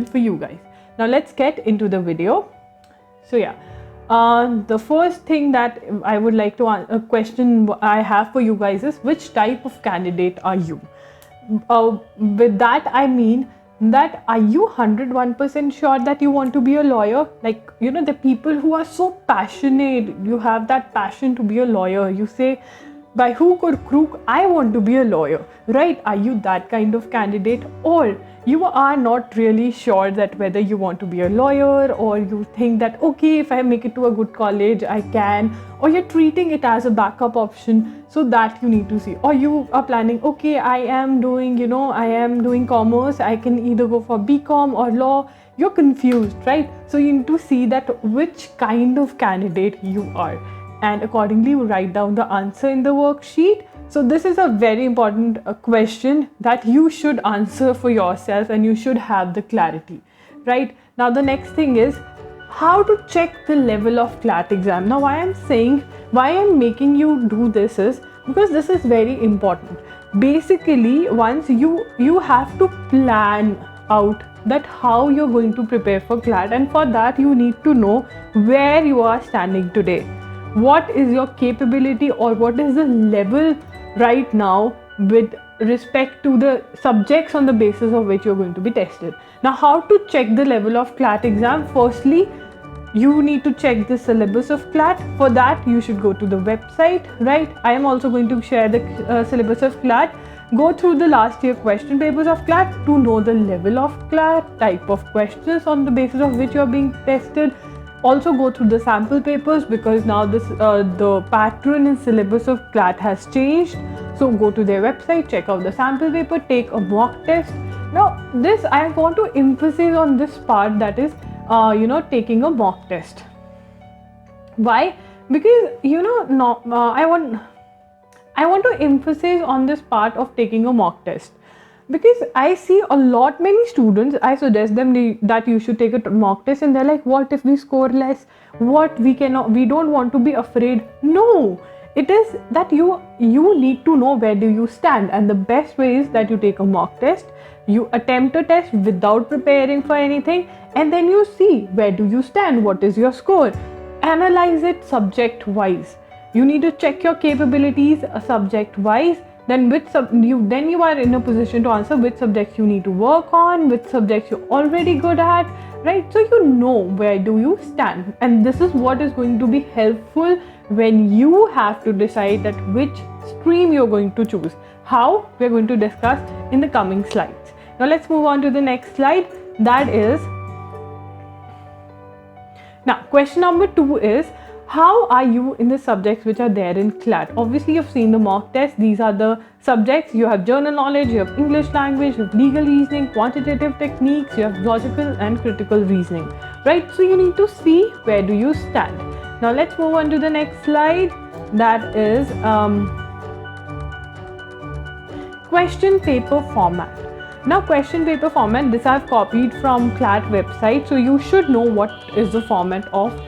for you guys. Now let's get into the video. So yeah, the first thing that I would like to a question I have for you guys is, which type of candidate are you? With that I mean that, are you 101% sure that you want to be a lawyer? Like, you know, the people who are so passionate, you have that passion to be a lawyer, you say by hook or crook, I want to be a lawyer, right? Are you that kind of candidate? Or you are not really sure that whether you want to be a lawyer, or you think that, okay, if I make it to a good college, I can, or you're treating it as a backup option, so that you need to see. Or you are planning, okay, I am doing commerce, I can either go for BCom or law. You're confused, right? So you need to see that which kind of candidate you are, and accordingly you write down the answer in the worksheet. So this is a very important question that you should answer for yourself, and you should have the clarity. Right now, the next thing is how to check the level of CLAT exam. Now, why I'm making you do this is because this is very important. Basically, once you have to plan out that how you're going to prepare for CLAT, and for that you need to know where you are standing today. What is your capability, or what is the level right now with respect to the subjects on the basis of which you're going to be tested. Now, how to check the level of CLAT exam? Firstly, you need to check the syllabus of CLAT. For that, you should go to the website, right? I am also going to share the syllabus of CLAT. Go through the last year question papers of CLAT to know the level of CLAT, type of questions on the basis of which you're being tested. Also go through the sample papers, because now the pattern and syllabus of CLAT has changed. So go to their website, check out the sample paper, take a mock test. Now this, I want to emphasize on this part, that is taking a mock test. Why? Because I want to emphasize on this part of taking a mock test, because I see many students, I suggest them that you should take a mock test, and they're like, what if we score less? We don't want to be afraid. No, it is that you need to know where do you stand, and the best way is that you take a mock test, you attempt a test without preparing for anything, and then you see where do you stand, what is your score. Analyze it subject wise. You need to check your capabilities subject wise. Then you are in a position to answer which subjects you need to work on, which subjects you're already good at, right? So you know where do you stand, and this is what is going to be helpful when you have to decide that which stream you're going to choose. How? We're going to discuss in the coming slides. Now let's move on to the next slide. That is, now question number 2 is, how are you in the subjects which are there in CLAT? Obviously, you've seen the mock test. These are the subjects. You have journal knowledge, you have English language, you have legal reasoning, quantitative techniques, you have logical and critical reasoning, right? So you need to see where do you stand. Now let's move on to the next slide. That is question paper format. Now, question paper format, this I've copied from CLAT website. So you should know what is the format of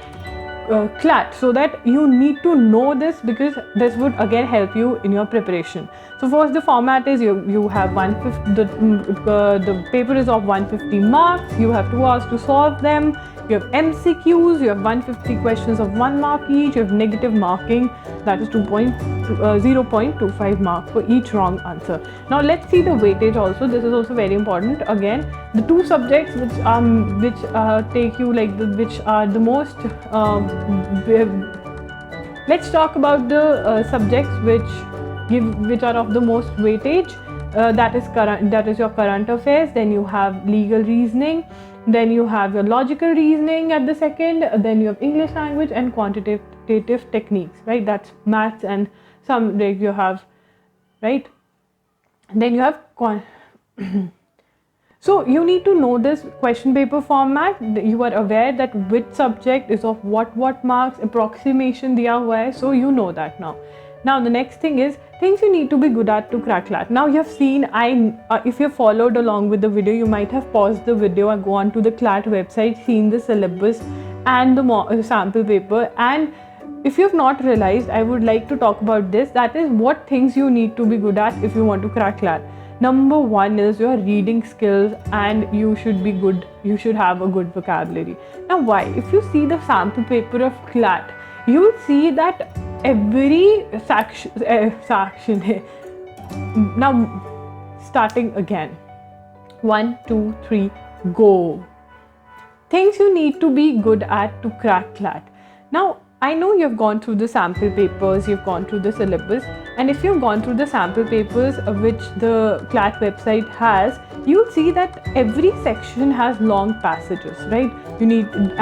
CLAT, so that you need to know this, because this would again help you in your preparation. So first, the format is you have 150, the paper is of 150 marks. You have 2 hours to solve them. You have MCQs, you have 150 questions of 1 mark each. You have negative marking, that is 0.25 mark for each wrong answer. Now let's see the weightage also. This is also very important. Again, the 2 subjects which take you which are the most let's talk about the subjects which are of the most weightage. That is your current affairs. Then you have legal reasoning. Then you have your logical reasoning at the second. Then you have English language and quantitative techniques, right? That's maths and some you have, right? Then you have so you need to know this question paper format. You are aware that which subject is of what marks, approximation diya hua hai, so you know that now. Now the next thing is things you need to be good at to crack CLAT. Now you have seen, if you have followed along with the video, you might have paused the video and go on to the CLAT website, seen the syllabus and the sample paper. And if you have not realized, I would like to talk about this. That is what things you need to be good at if you want to crack CLAT. Number one is your reading skills, and you should be good. You should have a good vocabulary. Now, why? If you see the sample paper of CLAT, you will see that every section. Now, starting again. 1, 2, 3, go. Things you need to be good at to crack CLAT. Now, I know you've gone through the sample papers, you've gone through the syllabus, and if you've gone through the sample papers which the CLAT website has, you'll see that every section has long passages, right?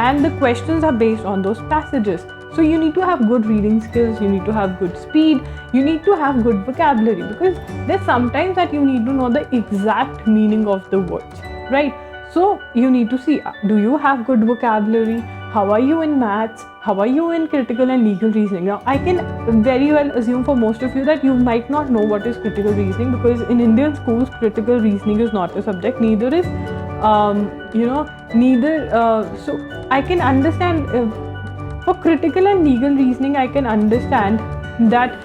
And the questions are based on those passages. So you need to have good reading skills, you need to have good speed, you need to have good vocabulary, because there's sometimes that you need to know the exact meaning of the words, right? So you need to see, do you have good vocabulary? How are you in maths? How are you in critical and legal reasoning? Now, I can very well assume for most of you that you might not know what is critical reasoning, because in Indian schools, critical reasoning is not a subject, neither is, so I can understand, for critical and legal reasoning, I can understand that,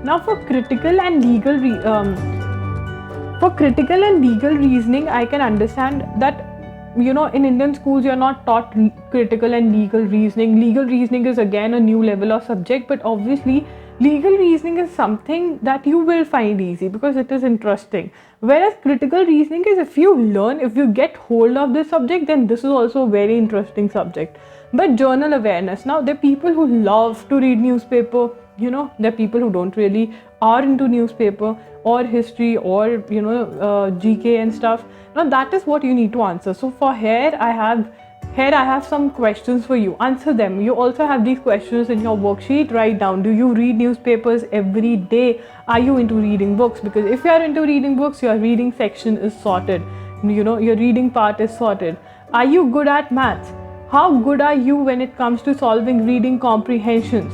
now for critical and legal reasoning, I can understand that, in Indian schools, you're not taught critical and legal reasoning. Legal reasoning is again a new level of subject, but obviously legal reasoning is something that you will find easy because it is interesting. Whereas critical reasoning is, if you get hold of this subject, then this is also a very interesting subject. But journal awareness, now there are people who love to read newspaper, there are people who don't really are into newspaper or history or GK and stuff. Now that is what you need to answer. So for here I have some questions for you. Answer them. You also have these questions in your worksheet. Write down, do you read newspapers every day? Are you into reading books? Because if you are into reading books, your reading section is sorted, your reading part is sorted. Are you good at maths? How good are you when it comes to solving reading comprehensions?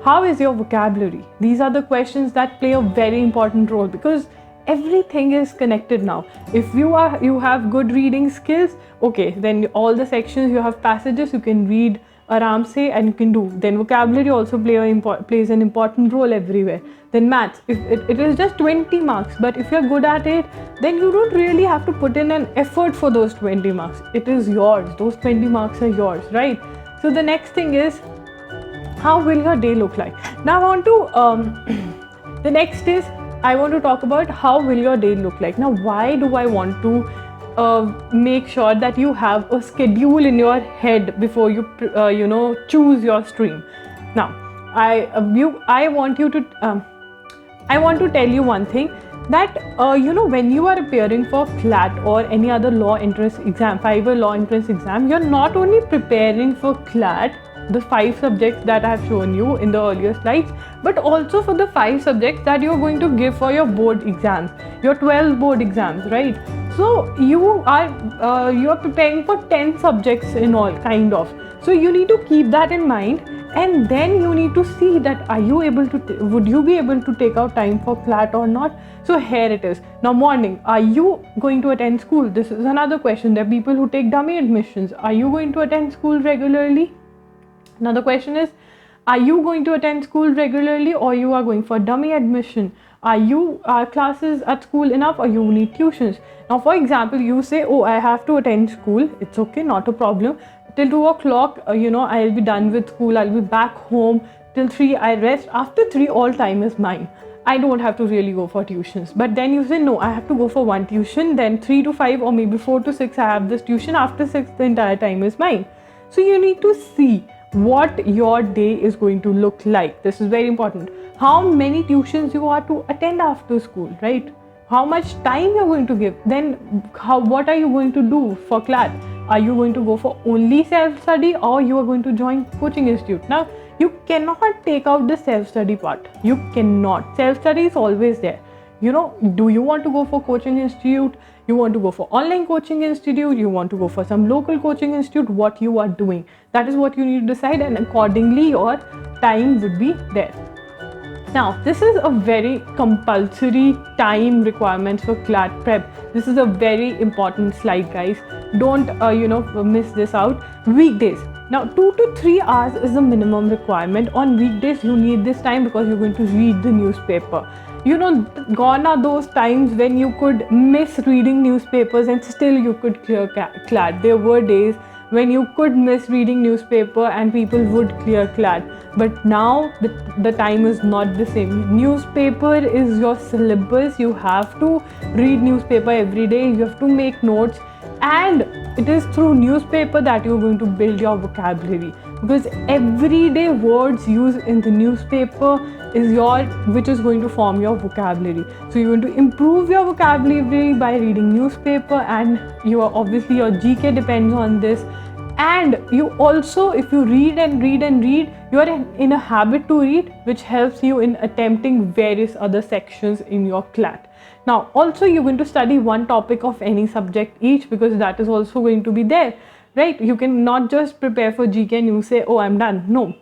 How is your vocabulary? These are the questions that play a very important role, because everything is connected now. If you have good reading skills, okay, then all the sections, you have passages you can read aram se and you can do. Then vocabulary also plays an important role everywhere. Then maths, if it is just 20 marks, but if you're good at it, then you don't really have to put in an effort for those 20 marks. It is yours. Those 20 marks are yours, right? So the next thing is, how will your day look like? Now I want to, the next is, I want to talk about how will your day look like. Now, why do I want to make sure that you have a schedule in your head before you, choose your stream? Now, I want to tell you one thing, that when you are appearing for CLAT or any other law entrance exam, 5-year law entrance exam, you're not only preparing for CLAT, the 5 subjects that I have shown you in the earlier slides, but also for the 5 subjects that you're going to give for your board exams, your 12 board exams, right? So you are preparing for 10 subjects in all, kind of. So you need to keep that in mind, and then you need to see that would you be able to take out time for CLAT or not? So here it is. Now, morning, are you going to attend school? This is another question. There are people who take dummy admissions. Are you going to attend school regularly? Another question is, are you going to attend school regularly, or you are going for dummy admission? Are classes at school enough, or you need tuitions? Now, for example, you say, oh, I have to attend school. It's okay, not a problem. Till 2 o'clock, I'll be done with school. I'll be back home. Till 3, I rest. After 3, all time is mine. I don't have to really go for tuitions. But then you say, no, I have to go for 1 tuition. Then 3 to 5 or maybe 4 to 6, I have this tuition. After 6, the entire time is mine. So you need to see what your day is going to look like. This is very important. How many tuitions you are to attend after school, right? How much time you're going to give. Then what are you going to do for CLAT? Are you going to go for only self-study, or you are going to join coaching institute? Now, you cannot take out the self-study part. You cannot. Self-study is always there. Do you want to go for coaching institute? You want to go for online coaching institute? You want to go for some local coaching institute? What you are doing, that is what you need to decide, and accordingly your time would be there. Now, this is a very compulsory time requirement for CLAT prep. This is a very important slide, guys. Don't miss this out. Weekdays. Now 2 to 3 hours is the minimum requirement. On weekdays you need this time because you're going to read the newspaper. Gone are those times when you could miss reading newspapers and still you could clear CLAT. There were days when you could miss reading newspaper and people would clear CLAT. But now the time is not the same. Newspaper is your syllabus. You have to read newspaper every day. You have to make notes, and it is through newspaper that you're going to build your vocabulary, because everyday words used in the newspaper is which is going to form your vocabulary. So you're going to improve your vocabulary by reading newspaper, and obviously your GK depends on this. And you also, if you read and read and read, you are in a habit to read, which helps you in attempting various other sections in your CLAT. Now also you're going to study one topic of any subject each, because that is also going to be there, right? You can not just prepare for GK and you say, oh, I'm done. No,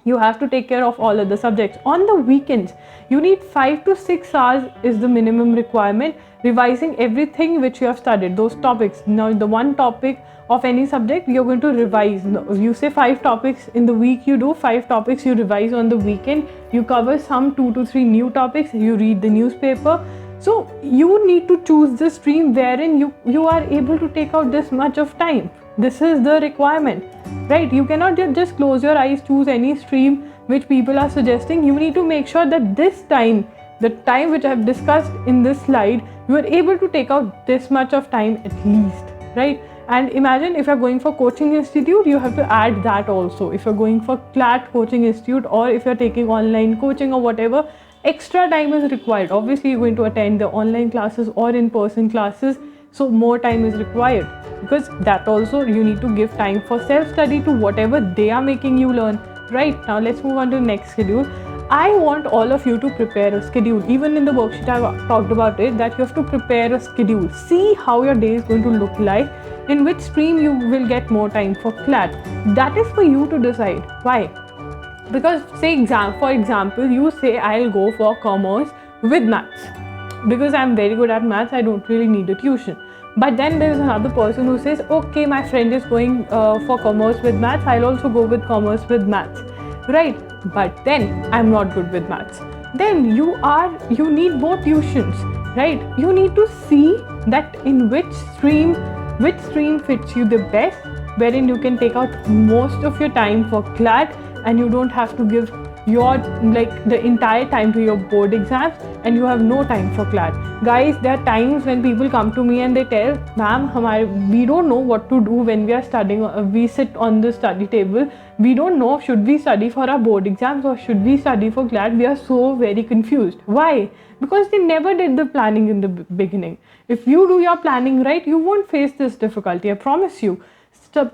you have to take care of all other subjects. On the weekends, you need 5 to 6 hours is the minimum requirement, revising everything which you have studied, those topics. Now the one topic of any subject you're going to revise. You say 5 topics in the week, you do 5 topics, you revise on the weekend, you cover some 2 to 3 new topics, you read the newspaper. So you need to choose the stream wherein you are able to take out this much of time. This is the requirement, right? You cannot just close your eyes, choose any stream which people are suggesting. You need to make sure that this time, the time which I have discussed in this slide, you are able to take out this much of time at least, right? And imagine if you're going for coaching institute, you have to add that also. If you're going for CLAT coaching institute, or if you're taking online coaching or whatever, extra time is required. Obviously you're going to attend the online classes or in-person classes, so more time is required, because that also you need to give time for self-study to whatever they are making you learn. Right, now let's move on to the next schedule. I want all of you to prepare a schedule. Even in the worksheet I've talked about it, that you have to prepare a schedule. See how your day is going to look like, in which stream you will get more time for CLAT. That is for you to decide. Why? Because for example, you say I'll go for commerce with maths, because I'm very good at maths, I don't really need a tuition. But then there is another person who says, okay, my friend is going for commerce with maths, I'll also go with commerce with maths, right? But then I'm not good with maths. Then you need more tuitions, right? You need to see that in which stream fits you the best, wherein you can take out most of your time for CLAT, and you don't have to give the entire time to your board exams, and you have no time for CLAT. Guys, there are times when people come to me and they tell, ma'am, we don't know what to do when we are studying. We sit on the study table. We don't know, should we study for our board exams or should we study for CLAT? We are so very confused. Why? Because they never did the planning in the beginning. If you do your planning right, you won't face this difficulty, I promise you.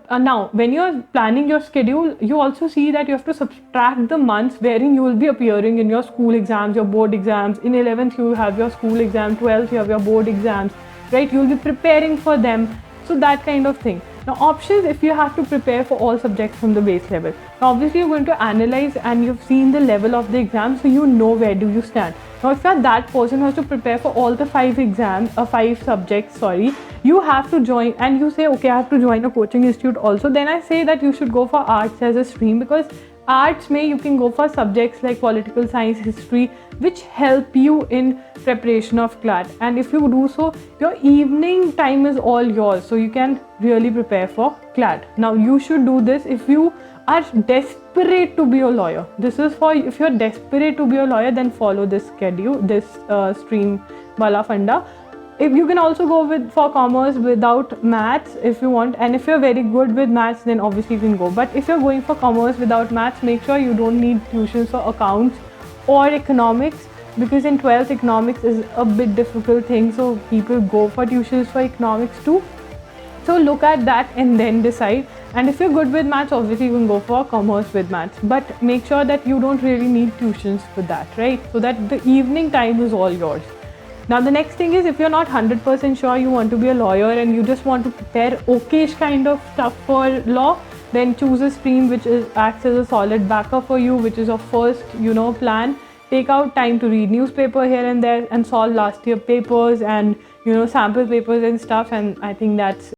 Now, when you're planning your schedule, you also see that you have to subtract the months wherein you will be appearing in your school exams, your board exams. In 11th, you have your school exam, 12th, you have your board exams, right? You'll be preparing for them. So that kind of thing. Now, options, if you have to prepare for all subjects from the base level. Now, obviously, you're going to analyze and you've seen the level of the exam, so you know where do you stand. Now, if you're that person who has to prepare for all the 5 subjects, you have to join, and you say, okay, I have to join a coaching institute also, then I say that you should go for arts as a stream, because arts you can go for subjects like political science, history, which help you in preparation of CLAT. And if you do so, your evening time is all yours, so you can really prepare for CLAT. Now, you should do this if you are desperate to be a lawyer. This is for if you're desperate to be a lawyer, then follow this schedule, this stream wala funda. If you can also go for commerce without maths if you want, and if you're very good with maths, then obviously you can go. But if you're going for commerce without maths, make sure you don't need tuitions for accounts or economics, because in 12th economics is a bit difficult thing, so people go for tuitions for economics too. So look at that and then decide. And if you're good with maths, obviously you can go for commerce with maths, but make sure that you don't really need tuitions for that, right? So that the evening time is all yours. Now the next thing is, if you're not 100% sure you want to be a lawyer and you just want to prepare okayish kind of stuff for law, then choose a stream which acts as a solid backup for you, which is your first plan. Take out time to read newspaper here and there and solve last year papers and sample papers and stuff, and I think that's